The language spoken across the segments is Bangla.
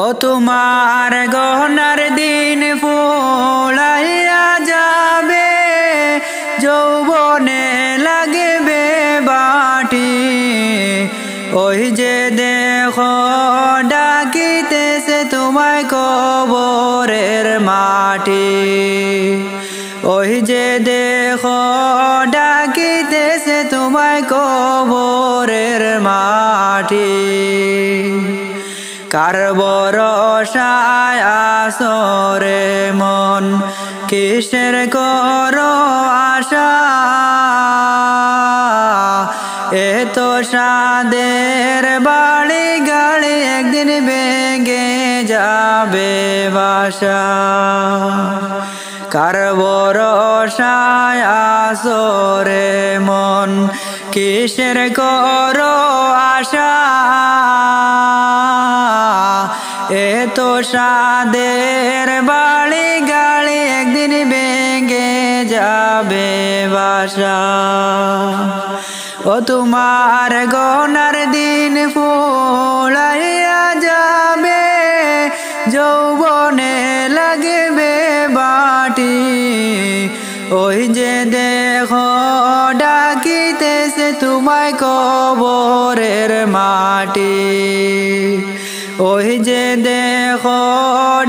ও তোমার গহনার দিন ফুলাইয়া যাবে, যৌবনে লাগবে বাটি। ওই যে দেখো ডাকিতেছে তোমায় কবরের মাটি। ওই যে দেখো ডাকিতেছে তোমায় কবরের মাটি। কার ভরসায় আছো রে মন, কিসের করো আশা? এত সাদের বাড়ি গাড়ি একদিন ভেঙে যাবে বাসা। কার ভরসায় আছো রে মন, কিসের করো আশা? এত সাদের বাড়ি গাড়ি একদিন ভেঙে যাবে বাসা। ও তোমার গহনার দিন ফুলাইয়া যাবে, যৌবনে লাগবে বাটি। ওই যে দেখো ডাকিতেছে তোমায় কবরের মাটি। ওই যে দেখো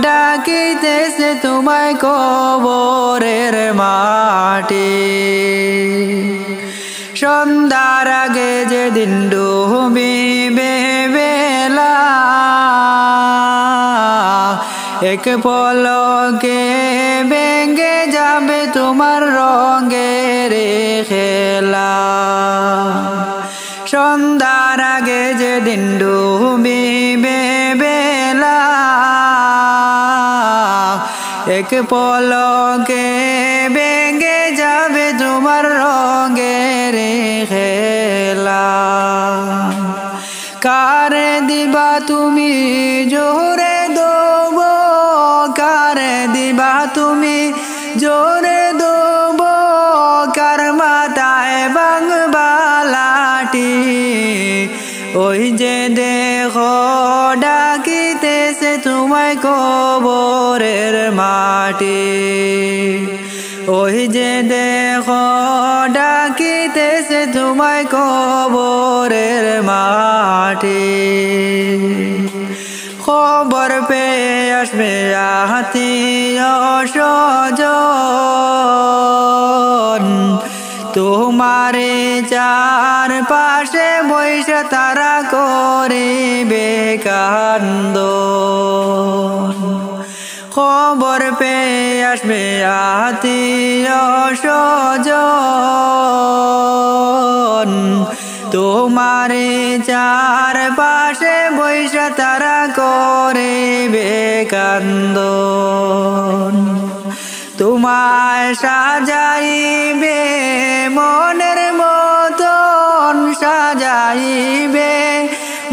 ডাকিতেছে তোমায় কবরের মাটি। সন্ধ্যার আগে যেদিন ডুবিবে বেলা, এক পলকে ভেঙে যাবে তোমার রঙের খেলা। সন্ধ্যার আগে যেদিন ডুবিবে বেলা, এক পলকে ভেঙে যাবে তোমার রঙের খেলা। কারে দিবা তুমি জোরে দেব, কারে দিবা তুমি জোরে দেব, কার মাথায় ভাঙবা লাঠি। ওই যে দেখো ডাকিতেছে তোমায় কবরের মাটি। ওই যে দেখো ডাকিতেছে তোমায় কবরের মাটি। খবর পেয়ে আসবে আত্মীয় স্বজন, তোমারে চার পাশে বৈশা তারা করিবে কান্দন। খবর পেয়ে আসবে আত্মীয় স্বজন, তোমারে চার পাশে বৈশা তারা করিবে কান্দন। তোমায় সাজাইবে মনের মতন, সাজাইবে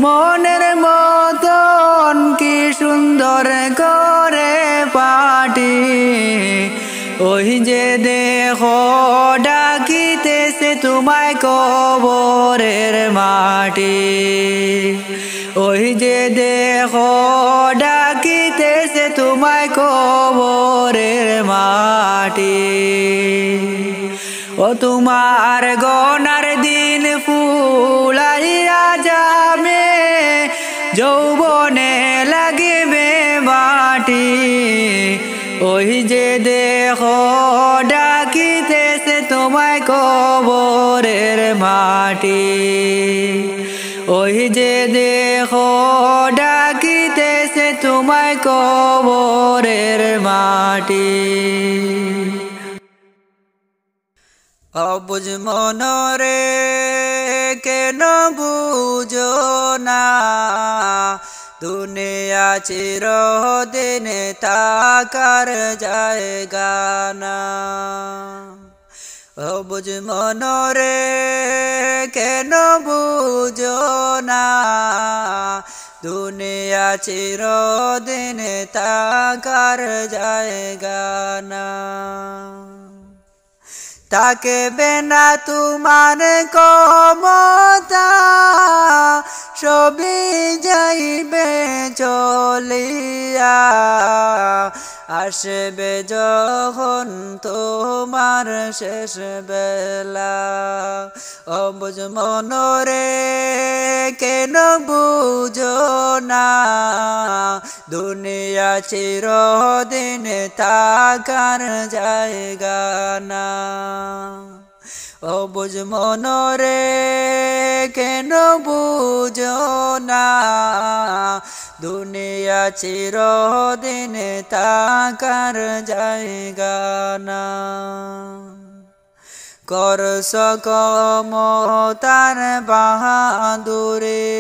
মনের মতন, কি সুন্দর করে পাটি। ওই যে দেখো ডাকিতেছে তোমায় কবরের মাটি। ওই যে দেখো ডাকিতেছে তোমায় কবরের মাটি। ও তোমার গহনার দিন ফুলাইয়া যাবে, যৌবনে লাগবে বাটি। ওই যে দেখো ডাকিতেছে তোমায় কবরের মাটি। ওই যে দেখো ডাকিতেছে তোমায় কবরের মাটি। অবুঝ মনরে কেন বুঝো না, দুনিয়া চিরদিন তাকার জায়গা না। অবুঝ মনরে কেন বুঝো না, দুনিয়া চিরদিন তাকার জায়গা না। থাকবে না তোমার ক্ষমতা, সবই যাইবে চলিয়া। আসবে যখন তোমার শেষ বেলা, অবুঝ মনরে কেন বুঝো না, দুনিয়া চিরদিন থাকার জায়গা না। অবুঝ মনরে কেন বুঝো না, দুনিয়া চিরদিন থাকার জায়গা না। করছ ক্ষমতার বাহাদুরে,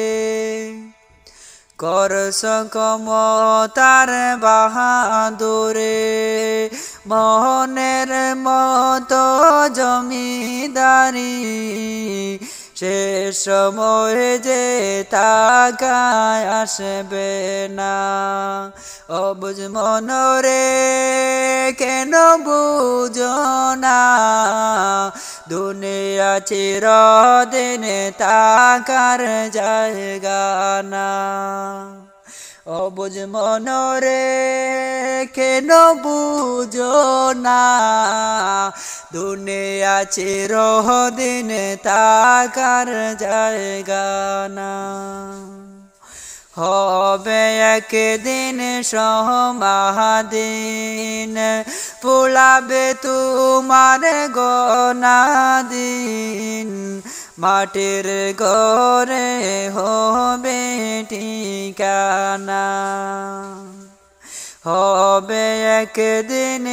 করছ ক্ষমতার বাহাদুরে, মোহনের মতো জমিদারি, শেষ সময় যে তাকায় আসবে না। অবুঝ মনরে কেন বুঝো না, দুনিয়া চিরদিন থাকার জায়গা না। অবুঝ মনরে কেন বুঝো না, দুনিয়া চিরদিন থাকার জায়গা না। হবে একদিন সমাদিন, ফুলাবে তোমার গোনা দিন, মাটির ঘরে হবে ঠিকানা। হবে একদিন